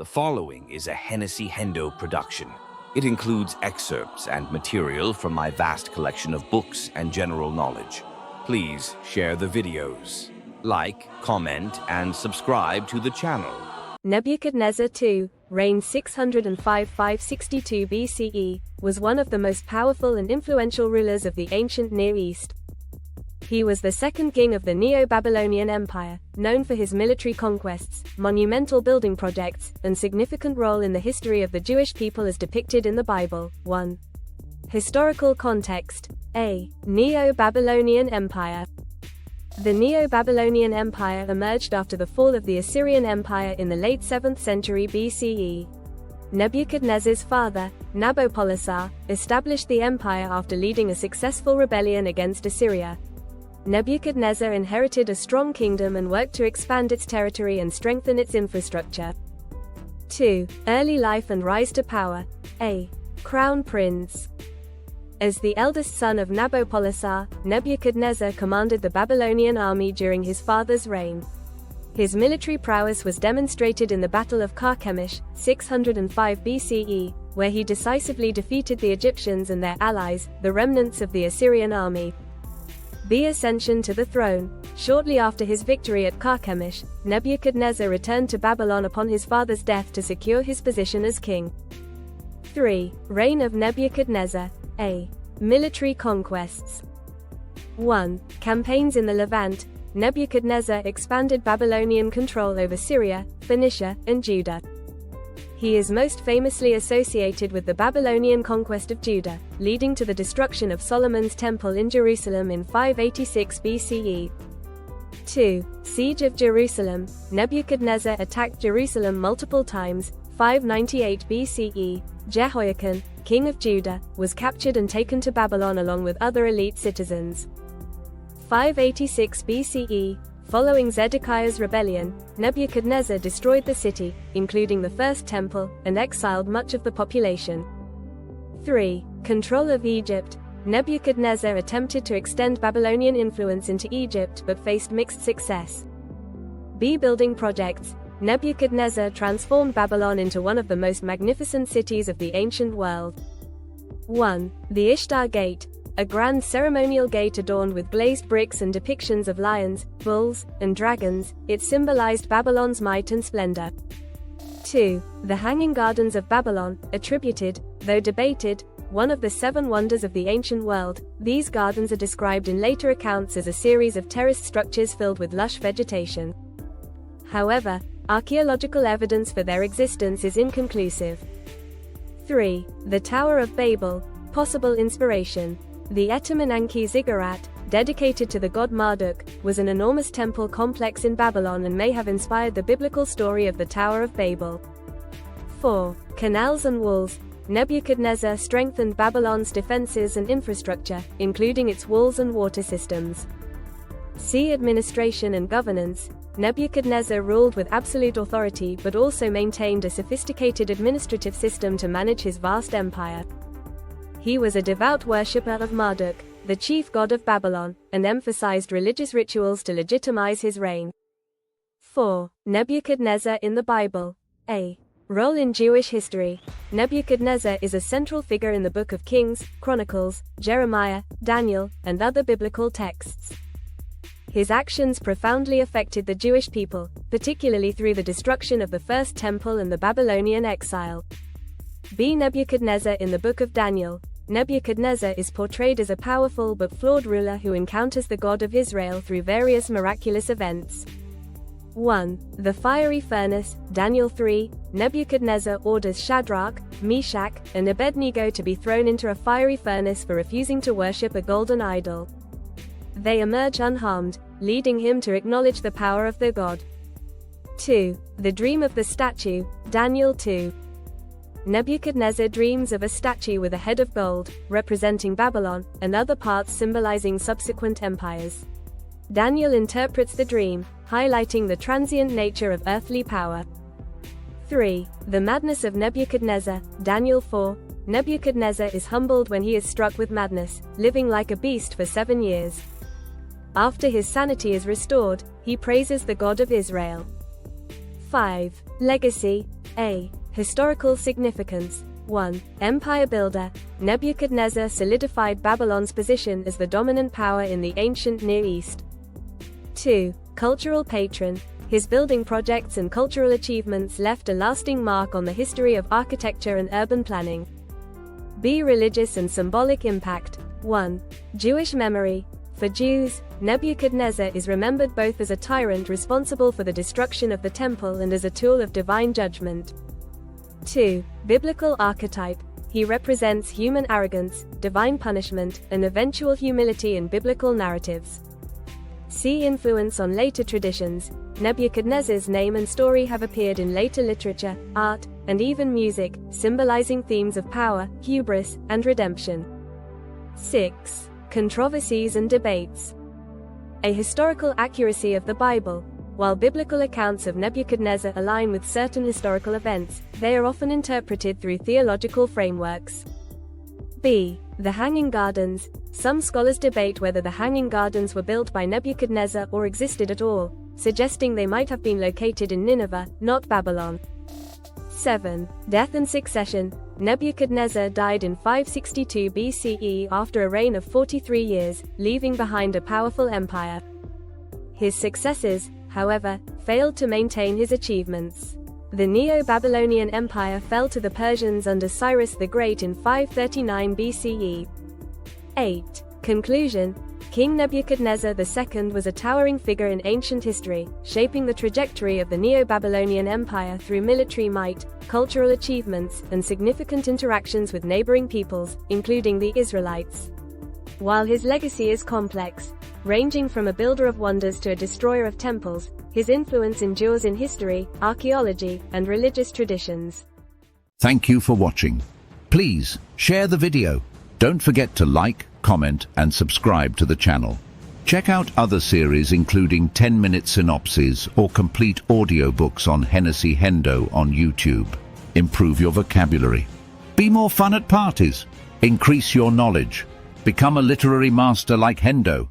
The following is a HennessyHendo production. It includes excerpts and material from my vast collection of books and general knowledge. Please share the videos. Like, comment, and subscribe to the channel. Nebuchadnezzar II, reigned 605–562 BCE, was one of the most powerful and influential rulers of the ancient Near East. He was the second king of the Neo-Babylonian Empire, known for his military conquests, monumental building projects, and significant role in the history of the Jewish people as depicted in the Bible. 1. Historical context. A. Neo-Babylonian Empire. The Neo-Babylonian Empire emerged after the fall of the Assyrian Empire in the late 7th century BCE. Nebuchadnezzar's father, Nabopolassar, established the empire after leading a successful rebellion against Assyria. Nebuchadnezzar inherited a strong kingdom and worked to expand its territory and strengthen its infrastructure. 2. Early life and rise to power. A. Crown Prince. As the eldest son of Nabopolassar, Nebuchadnezzar commanded the Babylonian army during his father's reign. His military prowess was demonstrated in the Battle of Carchemish, 605 BCE, where he decisively defeated the Egyptians and their allies, the remnants of the Assyrian army. B. Ascension to the throne. Shortly after his victory at Carchemish, Nebuchadnezzar returned to Babylon upon his father's death to secure his position as king. 3. Reign of Nebuchadnezzar. A. Military conquests. 1. Campaigns in the Levant. Nebuchadnezzar expanded Babylonian control over Syria, Phoenicia, and Judah. He is most famously associated with the Babylonian conquest of Judah, leading to the destruction of Solomon's temple in Jerusalem in 586 BCE. 2. Siege of Jerusalem. Nebuchadnezzar attacked Jerusalem multiple times. 598 BCE. Jehoiakim, king of Judah, was captured and taken to Babylon along with other elite citizens. 586 BCE. Following Zedekiah's rebellion, Nebuchadnezzar destroyed the city, including the first temple, and exiled much of the population. 3. Control of Egypt. Nebuchadnezzar attempted to extend Babylonian influence into Egypt but faced mixed success. B. Building projects. Nebuchadnezzar transformed Babylon into one of the most magnificent cities of the ancient world. 1. The Ishtar Gate. A grand ceremonial gate adorned with glazed bricks and depictions of lions, bulls, and dragons, it symbolized Babylon's might and splendor. 2. The Hanging Gardens of Babylon, attributed, though debated, one of the 7 wonders of the ancient world. These gardens are described in later accounts as a series of terraced structures filled with lush vegetation. However, archaeological evidence for their existence is inconclusive. 3. The Tower of Babel, possible inspiration. The Etemenanki Ziggurat, dedicated to the god Marduk, was an enormous temple complex in Babylon and may have inspired the biblical story of the Tower of Babel. 4. Canals and walls. Nebuchadnezzar strengthened Babylon's defenses and infrastructure, including its walls and water systems. C. Administration and governance. Nebuchadnezzar ruled with absolute authority but also maintained a sophisticated administrative system to manage his vast empire. He was a devout worshipper of Marduk, the chief god of Babylon, and emphasized religious rituals to legitimize his reign. 4. Nebuchadnezzar in the Bible. A. Role in Jewish history. Nebuchadnezzar is a central figure in the Book of Kings, Chronicles, Jeremiah, Daniel, and other biblical texts. His actions profoundly affected the Jewish people, particularly through the destruction of the First Temple and the Babylonian exile. B. Nebuchadnezzar in the Book of Daniel. Nebuchadnezzar is portrayed as a powerful but flawed ruler who encounters the God of Israel through various miraculous events. 1. The fiery furnace. Daniel 3. Nebuchadnezzar orders Shadrach, Meshach, and Abednego to be thrown into a fiery furnace for refusing to worship a golden idol. They emerge unharmed, leading him to acknowledge the power of their God. 2. The dream of the statue. Daniel 2. Nebuchadnezzar dreams of a statue with a head of gold, representing Babylon, and other parts symbolizing subsequent empires. Daniel interprets the dream, highlighting the transient nature of earthly power. 3. The madness of Nebuchadnezzar. Daniel 4. Nebuchadnezzar is humbled when he is struck with madness, living like a beast for 7 years. After his sanity is restored, he praises the God of Israel. 5. Legacy. A. Historical significance. 1. Empire builder. Nebuchadnezzar solidified Babylon's position as the dominant power in the ancient Near East. 2. Cultural patron. His building projects and cultural achievements left a lasting mark on the history of architecture and urban planning. B. Religious and symbolic impact. 1. Jewish memory. For Jews, Nebuchadnezzar is remembered both as a tyrant responsible for the destruction of the temple and as a tool of divine judgment. 2. Biblical archetype. He represents human arrogance, divine punishment, and eventual humility in biblical narratives. See influence on later traditions. Nebuchadnezzar's name and story have appeared in later literature, art, and even music, symbolizing themes of power, hubris, and redemption. 6. Controversies and debates. A historical accuracy of the Bible. While biblical accounts of Nebuchadnezzar align with certain historical events, they are often interpreted through theological frameworks. B. The Hanging Gardens. Some scholars debate whether the Hanging Gardens were built by Nebuchadnezzar or existed at all, suggesting they might have been located in Nineveh, not Babylon. 7. Death and succession. Nebuchadnezzar died in 562 BCE after a reign of 43 years, leaving behind a powerful empire. His successors, however, failed to maintain his achievements. The Neo-Babylonian Empire fell to the Persians under Cyrus the Great in 539 BCE. 8. Conclusion. King Nebuchadnezzar II was a towering figure in ancient history, shaping the trajectory of the Neo-Babylonian Empire through military might, cultural achievements, and significant interactions with neighboring peoples, including the Israelites. While his legacy is complex, ranging from a builder of wonders to a destroyer of temples, his influence endures in history, archaeology, and religious traditions. Thank you for watching. Please share the video. Don't forget to like, comment, and subscribe to the channel. Check out other series including 10-minute synopses or complete audiobooks on HennessyHendo on YouTube. Improve your vocabulary. Be more fun at parties. Increase your knowledge. Become a literary master like Hendo.